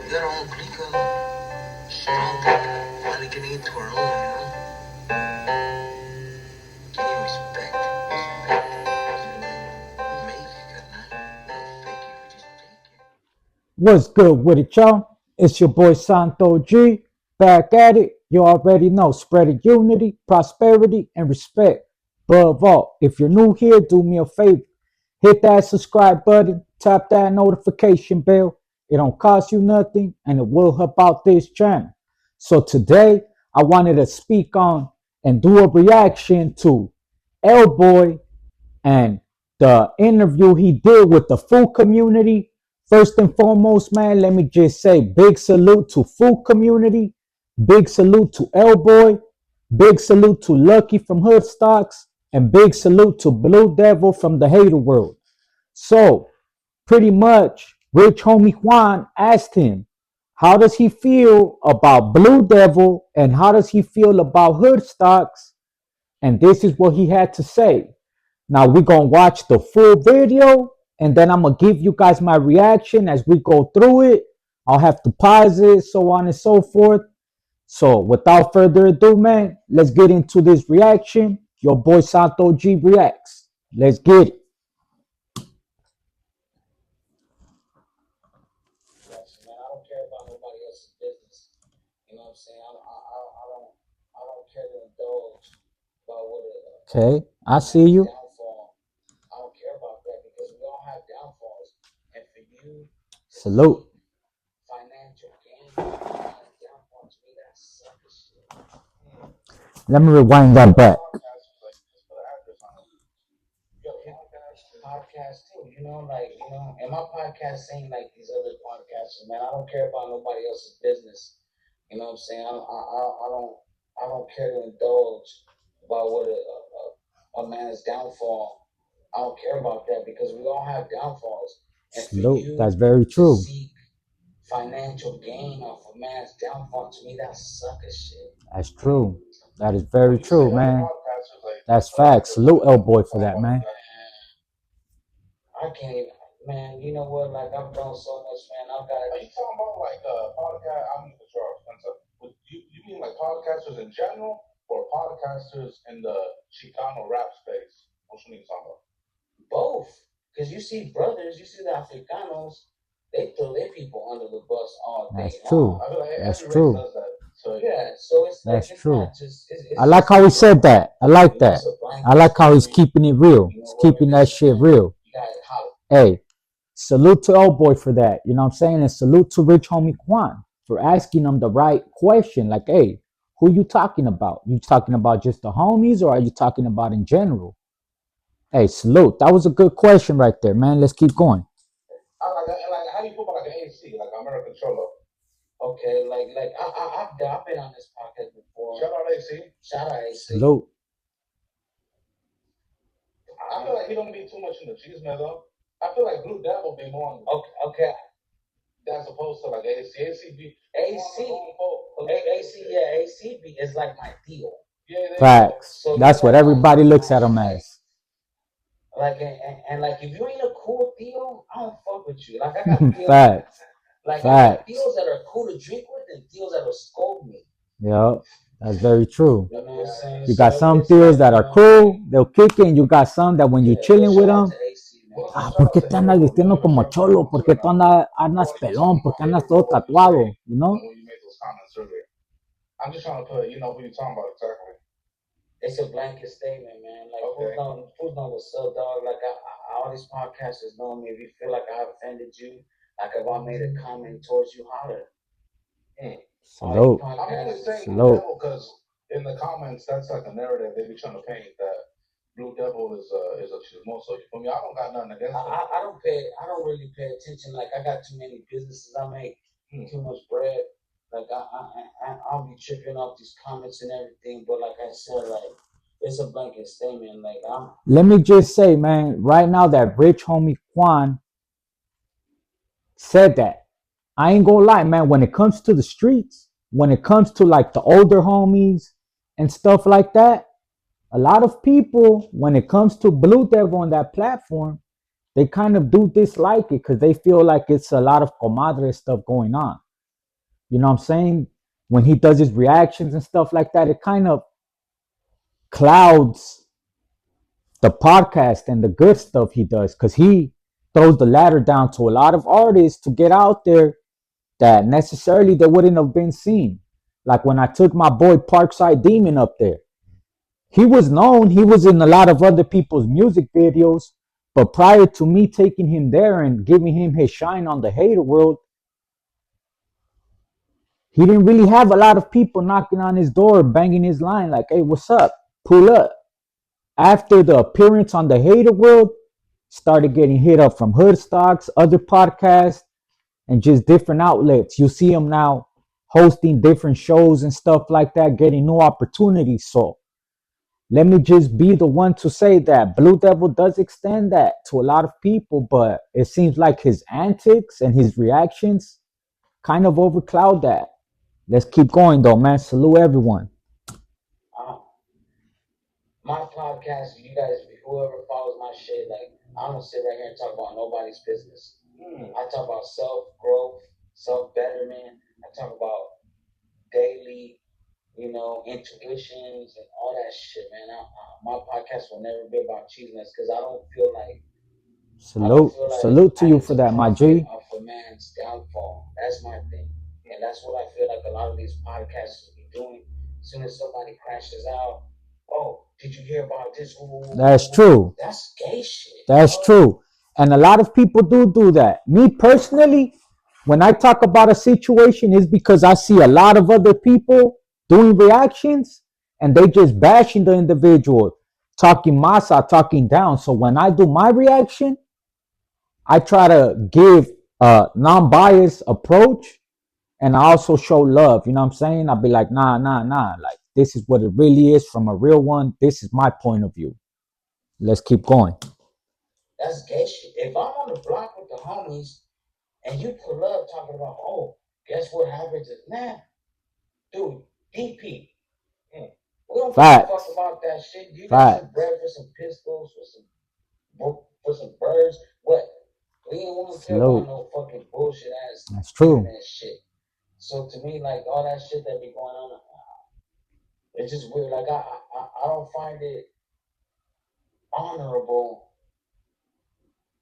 We got our own clique, strong type, finally getting into our own, Can you respect? Make it, not fake it, we just take it. What's good with it, y'all? It's your boy Santo G, back at it. You already know, spreading unity, prosperity, and respect. Above all, if you're new here, do me a favor. Hit that subscribe button, tap that notification bell. It don't cost you nothing, and it will help out this channel. So today, I wanted to speak on and do a reaction to Elboy and the interview he did with the food community. First and foremost, man, let me just say big salute to food community, big salute to Elboy, big salute to Lucky from Hood Stocks, and big salute to Blue Devil from the Hater World. So, pretty much, Rich Homie Juan asked him, how does he feel about Blue Devil and how does he feel about Hood Stocks? And this is what he had to say. Now we're going to watch the full video and then I'm going to give you guys my reaction as we go through it. I'll have to pause it, so on and so forth. So without further ado, man, let's get into this reaction. Your boy Santo G reacts. Let's get it. Man, I don't care about nobody else's business. You know what I'm saying? I don't care to indulge about what Okay, I see you. downfall. I don't care about that because we all have downfalls. And for you, Salute. financial gain, downfall to me, that sucker shit. Let me rewind that back. Podcast too, and my podcast ain't like these other podcasts, man. I don't care about nobody else's business. You know what I'm saying? I don't care to indulge about what a man's downfall. I don't care about that because we all have downfalls. And for Salute. you That's very to true. seek financial gain off a man's downfall, to me, that's sucker shit. That's true. That is very true, man. That's facts. Salute Elboy for that, man. I can't even, man. You know what? Like I've done so much, man. I've got. Are you talking about like podcast? I'm not sure. You mean like podcasters in general, or podcasters in the Chicano rap space? What you mean talking about? Both, because you see brothers, you see the Africanos, they throw their people under the bus all day. That's true. I feel like That's every true. race does that. So Yeah, so it's like That's it's true. not just. It's I like how he said that. I like that. I like how he's keeping it real. He's keeping that shit real. You guys holler. Hey, salute to Elboy for that. You know what I'm saying? And salute to Rich Homie Quan for asking him the right question. Like, hey, who you talking about? You talking about just the homies or are you talking about in general? Hey, salute. That was a good question right there, man. Let's keep going. I like how do you feel about like an AC, like American Cholo? Okay, I've been on this podcast before. Shout out AC. Shout out AC. Salute. I feel like he don't be too much in the cheese man though. I feel like Blue Devil be more on Okay. as opposed to like AC. AC is like my deal. Yeah, Facts. So That's what everybody looks at him as. Like and like if you ain't a cool deal, I don't fuck with you. Like I got deals, Facts. like I Facts. got deals that are cool to drink with and deals that will scold me. Yep. That's very true. You know what I'm saying? You got So some it's deals like, that are cool, they'll kick in. You got some that when you're chilling with them, ¿por qué te andas vistiendo como cholo? ¿Por qué tú andas pelón? ¿Por qué andas todo tatuado? You know? When you made those comments earlier. I'm just trying to put, you know, who you're talking about exactly. It's a blanket statement, man. Like, Okay. who's know what's up, dog? Like, all these podcasters know me. If you feel like I offended you, like if I made a comment towards you, holler. Salute. I'm only saying Salute. Blue Devil because in the comments, that's like a narrative they be trying to paint that Blue Devil is a chismoso. You feel me? I don't got nothing against him. I don't really pay attention. Like, I got too many businesses. I make too much bread. Like, I'll be tripping off these comments and everything. But like I said, like, it's a blanket statement. Like, let me just say, man, right now that Rich Homie Quan said that, I ain't gonna lie, man, when it comes to the streets, when it comes to like the older homies and stuff like that, a lot of people, when it comes to Blue Devil on that platform, they kind of do dislike it because they feel like it's a lot of comadre stuff going on. You know what I'm saying? When he does his reactions and stuff like that, it kind of clouds the podcast and the good stuff he does because he throws the ladder down to a lot of artists to get out there that necessarily they wouldn't have been seen. Like when I took my boy Parkside Demon up there, he was known, he was in a lot of other people's music videos, but prior to me taking him there and giving him his shine on the hater world, he didn't really have a lot of people knocking on his door, banging his line like, hey, what's up? Pull up. After the appearance on the hater world, started getting hit up from Hood Stocks, other podcasts, and just different outlets. You see him now hosting different shows and stuff like that, getting new opportunities. So let me just be the one to say that Blue Devil does extend that to a lot of people, but it seems like his antics and his reactions kind of overcloud that. Let's keep going though, man. Salute everyone. My podcast, you guys, whoever follows my shit, like, I don't sit right here and talk about nobody's business. I talk about self-growth, self-betterment. I talk about daily, intuitions and all that shit, man. My podcast will never be about cheesiness because I don't feel like Salute to you for that, my G. off a man's downfall. That's my thing. And that's what I feel like a lot of these podcasts be doing. As soon as somebody crashes out, oh, did you hear about this? That's true. That's gay shit. That's true. And a lot of people do that. Me personally, when I talk about a situation, is because I see a lot of other people doing reactions and they just bashing the individual, talking masa, talking down. So when I do my reaction, I try to give a non-biased approach and I also show love. You know what I'm saying? I'll be like, nah. Like, this is what it really is from a real one. This is my point of view. Let's keep going. That's gay shit. If I'm on the block with the homies and you pull up talking about, oh, guess what happens is, man, dude, DP. We don't Facts. fuck about that shit. You Facts. got some bread for some pistols, for some birds. What? We ain't want to care about no fucking bullshit ass. That's true. Shit. So to me, like all that shit that be going on, it's just weird. Like I don't find it honorable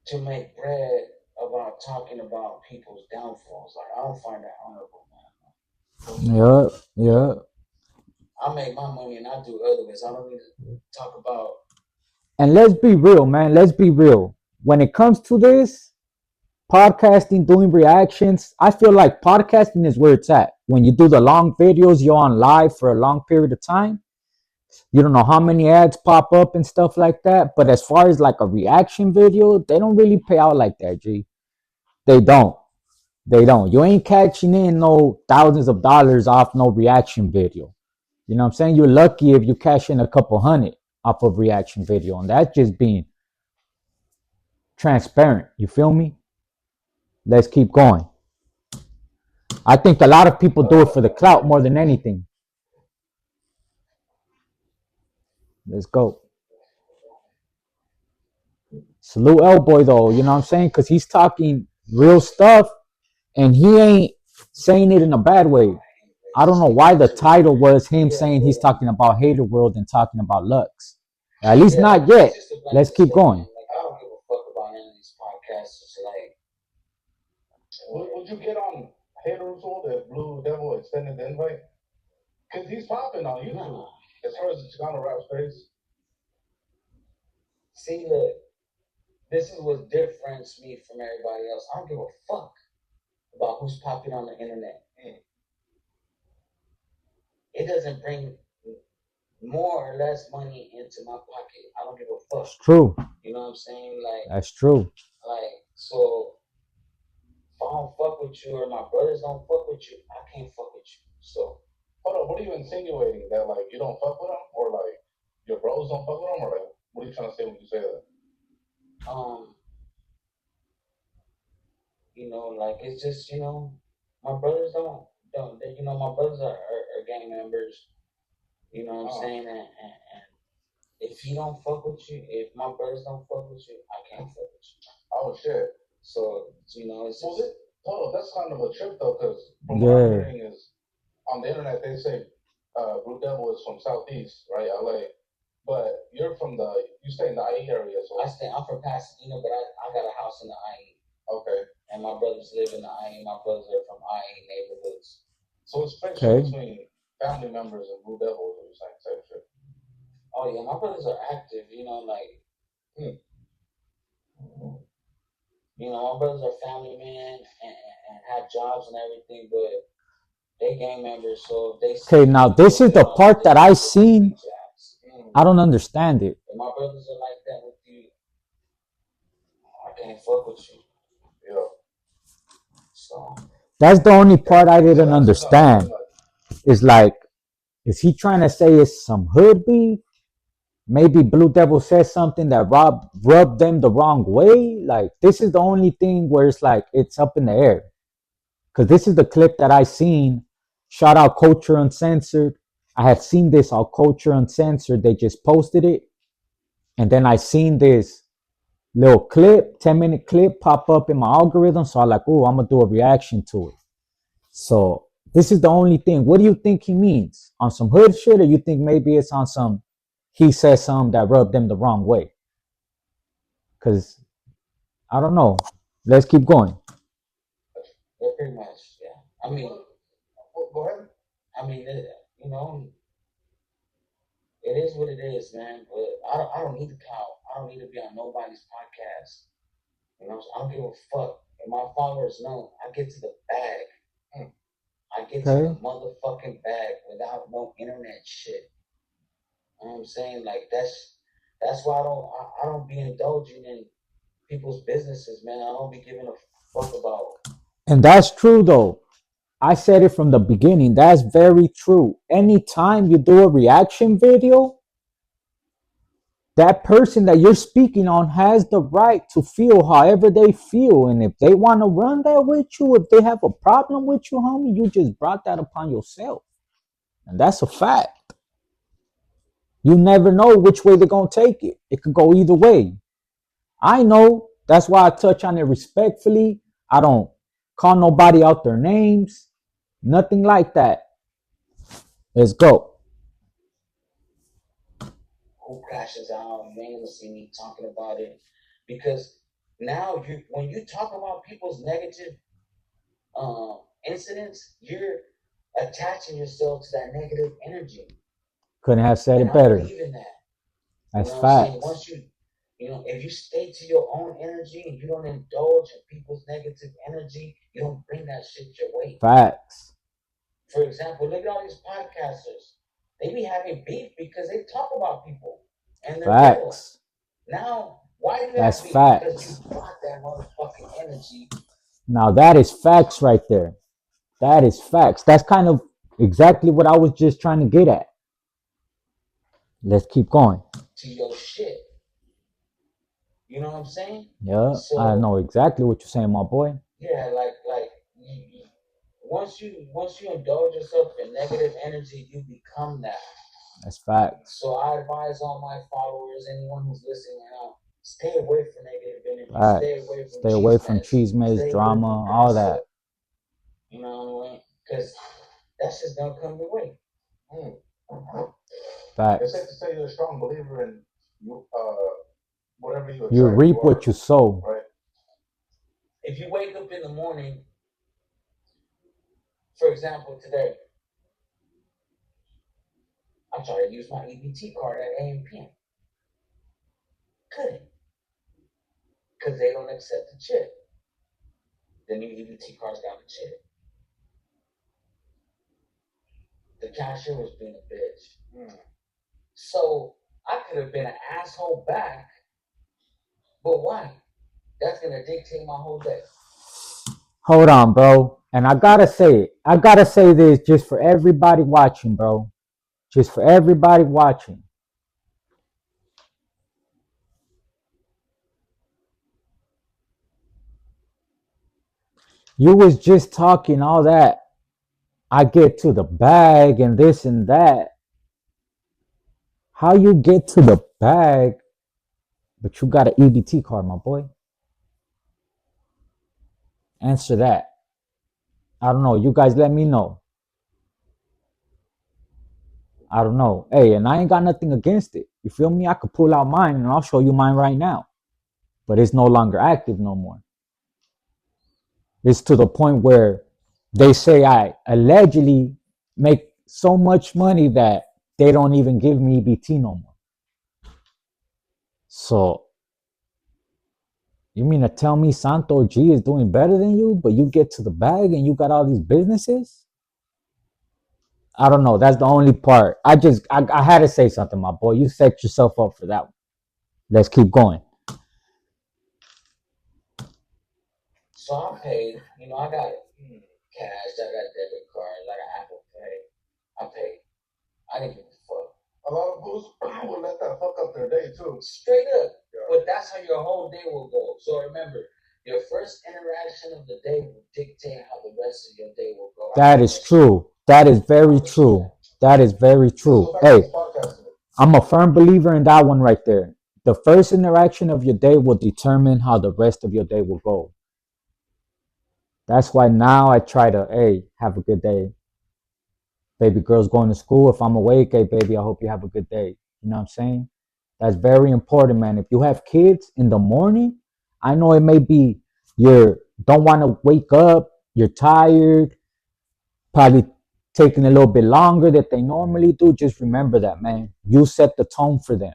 to make bread about talking about people's downfalls. Like I don't find that honorable, man. Yeah. I make my money and I do otherwise. I don't need to talk about. And let's be real, man. Let's be real. When it comes to this, podcasting, doing reactions, I feel like podcasting is where it's at. When you do the long videos, you're on live for a long period of time. You don't know how many ads pop up and stuff like that. But as far as like a reaction video, they don't really pay out like that, G. They don't. You ain't catching in no thousands of dollars off no reaction video. You know what I'm saying? You're lucky if you cash in a couple hundred off of reaction video. And that's just being transparent. You feel me? Let's keep going. I think a lot of people do it for the clout more than anything. Let's go. Salute Elboy though, you know what I'm saying? Because he's talking real stuff and he ain't saying it in a bad way. I don't know why the title was him saying he's talking about Hater World and talking about Lux. At least not yet. Let's keep going. I don't give a fuck about any of these podcasts. It's like, would you get on Hater's World if Blue Devil extended the invite? Because he's popping on YouTube as far as the Chicano rap space. See, look, this is what differentiates me from everybody else. I don't give a fuck about who's popping on the internet. It doesn't bring more or less money into my pocket. I don't give a fuck. That's true. You know what I'm saying? Like, that's true. Like, so if I don't fuck with you or my brothers don't fuck with you, I can't fuck with you. So hold on, what are you insinuating? That like you don't fuck with them, or like your bros don't fuck with them, or like what are you trying to say when you say that? Like it's just my brothers don't my brothers are gang members. You know what I'm saying? And if you don't fuck with you, if my brothers don't fuck with you, I can't fuck with you. Oh shit. So it's just. Oh, that's kind of a trip though, because from what I'm Yeah. hearing is on the internet they say Blue Devil is from Southeast, right, LA. But you stay in the IE area, so I'm from Pasadena, but I got a house in the IE. Okay. And my brothers live in the IE. My brothers are from IE neighborhoods. So it's friendship between family members and Blue Devil, what you're saying, type shit. Oh yeah, my brothers are active, like my brothers are family men and have jobs and everything, but they gang members, so they Okay, now this is the part that I seen. I don't understand it. If my brothers are like that with you, I can't fuck with you. Yeah. So that's the only part I didn't understand. It's like, is he trying to say it's some hood beef? Maybe Blue Devil says something that rubbed them the wrong way. Like, this is the only thing where it's like it's up in the air. Because this is the clip that I seen. Shout out Culture Uncensored. I had seen this on Culture Uncensored. They just posted it. And then I seen this little clip, 10-minute clip pop up in my algorithm. So I'm like, oh, I'm going to do a reaction to it. So this is the only thing. What do you think he means? On some hood shit, or you think maybe it's on some, he says something that rubbed them the wrong way? Because I don't know. Let's keep going. Yeah, pretty much, yeah. I mean, go ahead. I mean, it is what it is, man. But I don't need the clout. I don't need to be on nobody's podcast. I don't give a fuck. And my followers know I get to the bag. I get to the motherfucking bag without no internet shit. You know what I'm saying? Like that's why I don't be indulging in people's businesses, man. I don't be giving a fuck about. And that's true though. I said it from the beginning. That's very true. Anytime you do a reaction video, that person that you're speaking on has the right to feel however they feel. And if they want to run that with you, if they have a problem with you, homie, you just brought that upon yourself. And that's a fact. You never know which way they're going to take it. It could go either way. I know. That's why I touch on it respectfully. I don't call nobody out their names. Nothing like that. Let's go. Who crashes out? You ain't gonna see me talking about it, because now when you talk about people's negative incidents, you're attaching yourself to that negative energy. Couldn't have said it better. I believe in that. That's facts. Once if you stay to your own energy and you don't indulge in people's negative energy, you don't bring that shit your way. Facts. For example, look at all these podcasters. They be having beef because they talk about people and they're facts. Now, why do you That's have beef? facts. Because you brought that motherfucking energy. Now that is facts right there. That is facts. That's kind of exactly what I was just trying to get at. Let's keep going. To your shit. You know what I'm saying? Yeah, so, I know exactly what you're saying, my boy. Yeah, like once you indulge yourself in negative energy, you become that. That's facts. So I advise all my followers, anyone who's listening now, stay away from negative energy. Facts. Stay away from cheese mess, drama, all that. You know what I mean? Because that's just gonna come your way. Facts. It's safe to say you're a strong believer in whatever you reap what you sow. Right. If you wake up in the morning, for example, today, I tried to use my EBT card at AM/PM. Couldn't. Because they don't accept the chip. The new EBT cards got the chip. The cashier was being a bitch. So I could have been an asshole back, but why? That's going to dictate my whole day. Hold on, bro. And I gotta say it. I gotta say this just for everybody watching, bro. Just for everybody watching. You was just talking all that. I get to the bag and this and that. How you get to the bag, but you got an EBT card, my boy? Answer that. I don't know. You guys let me know. I don't know. Hey, and I ain't got nothing against it. You feel me? I could pull out mine and I'll show you mine right now. But it's no longer active no more. It's to the point where they say I allegedly make so much money that they don't even give me EBT no more. So you mean to tell me Santo G is doing better than you, but you get to the bag and you got all these businesses? I don't know. That's the only part. I had to say something, my boy. You set yourself up for that one. Let's keep going. So I paid, I got cash, I got debit card, like Apple Pay. I paid. I didn't give a fuck. A lot of fools will let that fuck up their day too. Straight up. Yeah. But that's how your whole day will go. So remember, your first interaction of the day will dictate how the rest of your day will go. That is true. That is very true. That is very true. Hey, I'm a firm believer in that one right there. The first interaction of your day will determine how the rest of your day will go. That's why now I try to, hey, have a good day. Baby girl's going to school. If I'm awake, hey, baby, I hope you have a good day. You know what I'm saying? That's very important, man. If you have kids in the morning, I know it may be you don't want to wake up, you're tired, probably taking a little bit longer that they normally do. Just remember that, man. You set the tone for them.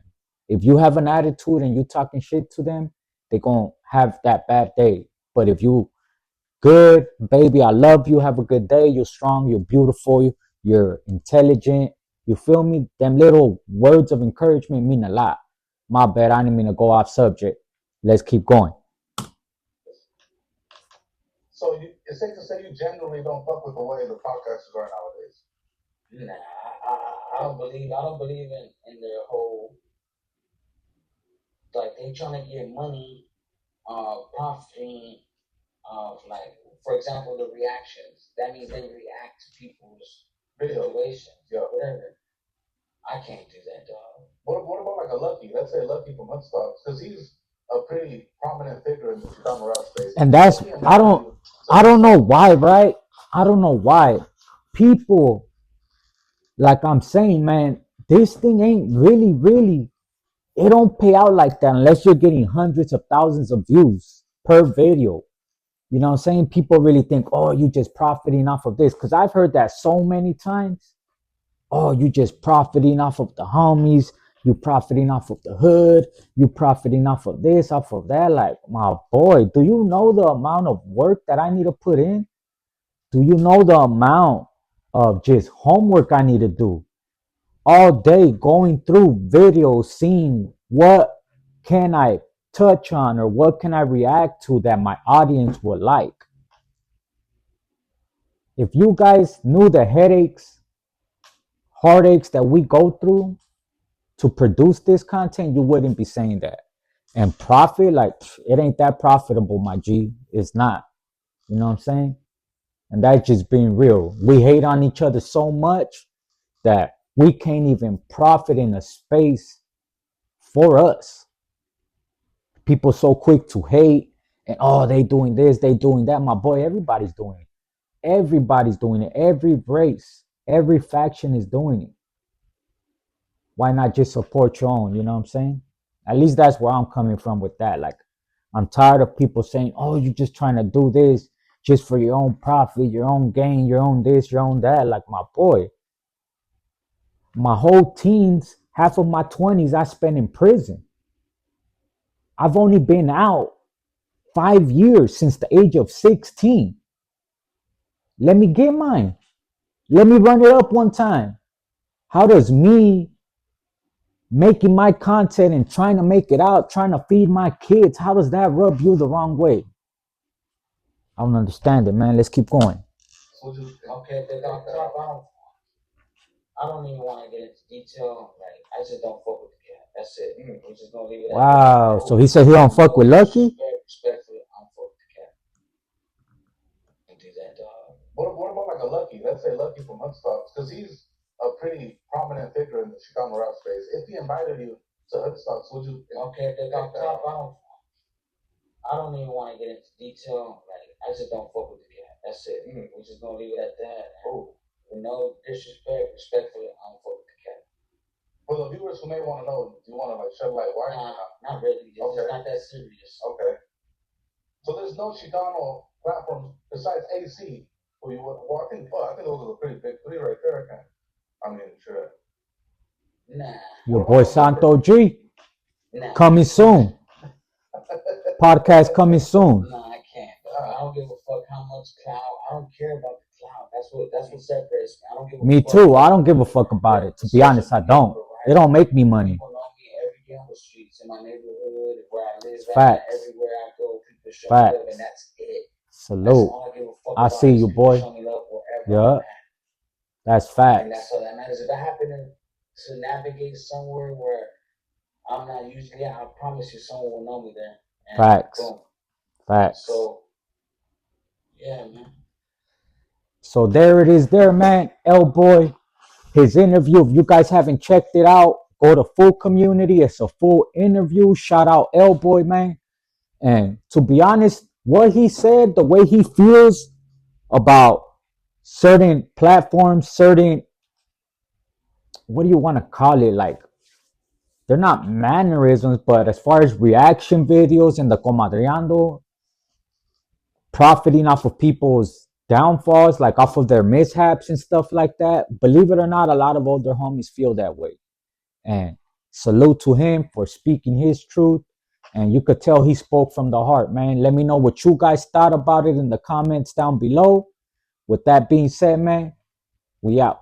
If you have an attitude and you talking shit to them, they're going to have that bad day. But if you good, baby, I love you, have a good day, you're strong, you're beautiful, you're intelligent, you feel me? Them little words of encouragement mean a lot. My bad, I didn't mean to go off subject. Let's keep going. So it's safe to say you genuinely don't fuck with the way the podcasters are nowadays. Nah, I don't believe in their whole, like they trying to get money, profiting like, for example, the reactions. That means they react to people's situations, whatever. I can't do that, dog. What about like a Lucky? Let's say Lucky from Hoodstocks, because he's a pretty prominent figure in the Chicano rap space. And that's I don't know why, right? I don't know why people, like I'm saying, man, this thing ain't really. It don't pay out like that unless you're getting hundreds of thousands of views per video. You know what I'm saying? People really think, oh, you just profiting off of this. Because I've heard that so many times. Oh, you just profiting off of the homies. You profiting off of the hood. You profiting off of this, off of that. Like, my boy, do you know the amount of work that I need to put in? Do you know the amount of just homework I need to do? All day going through videos, seeing what can I touch on or what can I react to that my audience would like. If you guys knew the heartaches that we go through to produce this content, you wouldn't be saying that. And profit, like, it ain't that profitable, my G. It's not. You know what I'm saying? And that's just being real. We hate on each other so much that we can't even profit in a space for us. People so quick to hate and, oh, they doing this, they doing that. My boy, everybody's doing it. Everybody's doing it. Every race, every faction is doing it. Why not just support your own? You know what I'm saying? At least that's where I'm coming from with that. Like, I'm tired of people saying, oh, you're just trying to do this just for your own profit, your own gain, your own this, your own that. Like, my boy, my whole teens, half of my 20s, I spent in prison. I've only been out 5 years since the age of 16. Let me get mine. Let me run it up one time. How does me making my content and trying to make it out, trying to feed my kids, how does that rub you the wrong way? I don't understand it, man. Let's keep going. Okay, I don't even want to get into detail. Like, I just don't fuck with the cat. That's it. We're just gonna leave it. Wow. So he said he don't fuck with Lucky? Respectfully, I don't fuck with the cat. Don't do that, dog. What about like a Lucky? Let's say Lucky from Hoodstocks, because he's a pretty prominent figure in the Chicano rap space. If he invited you to Hoodstocks, would you? Okay, I don't even want to get into detail. Like, I just don't fuck with the cat. That's it. We're just gonna leave it at that. Oh. With no disrespect, respectfully, I don't fuck with the cat. For the viewers who may want to know, do you want to like shed light why? Not really. It's Okay. not that serious. Okay. So there's no Chicano platforms besides AC. Where you well, I think those are the pretty big three right there. I mean, sure. Nah. Your boy Santo G. Nah. Coming soon. Podcast coming soon. Nah, I can't. I don't give a fuck how much clout. I don't care about the clout. That's what separates me. I don't give a Me fuck. too. I don't give a fuck about it. To be honest, I don't. It don't make me money. People know me every day on the streets, in my neighborhood, where I live, Facts. everywhere I go, people show Facts. me love, and that's it. Salute. That's all I give a fuck I about. see you, boy. Show me love wherever Yeah. I'm at. That's And facts. that's all that matters. If I happen to navigate somewhere where I'm not usually at, I promise you someone will know me there. And Facts. Boom. Facts. So, yeah, man. So there it is there, man. Elboy, his interview. If you guys haven't checked it out, go to Full Community. It's a full interview. Shout out Elboy, man. And to be honest, what he said, the way he feels about certain platforms, certain, what do you want to call it? Like, they're not mannerisms, but as far as reaction videos and the comadreando, profiting off of people's downfalls, like off of their mishaps and stuff like that. Believe it or not, a lot of older homies feel that way. And salute to him for speaking his truth. And you could tell he spoke from the heart, man. Let me know what you guys thought about it in the comments down below. With that being said, man, we out.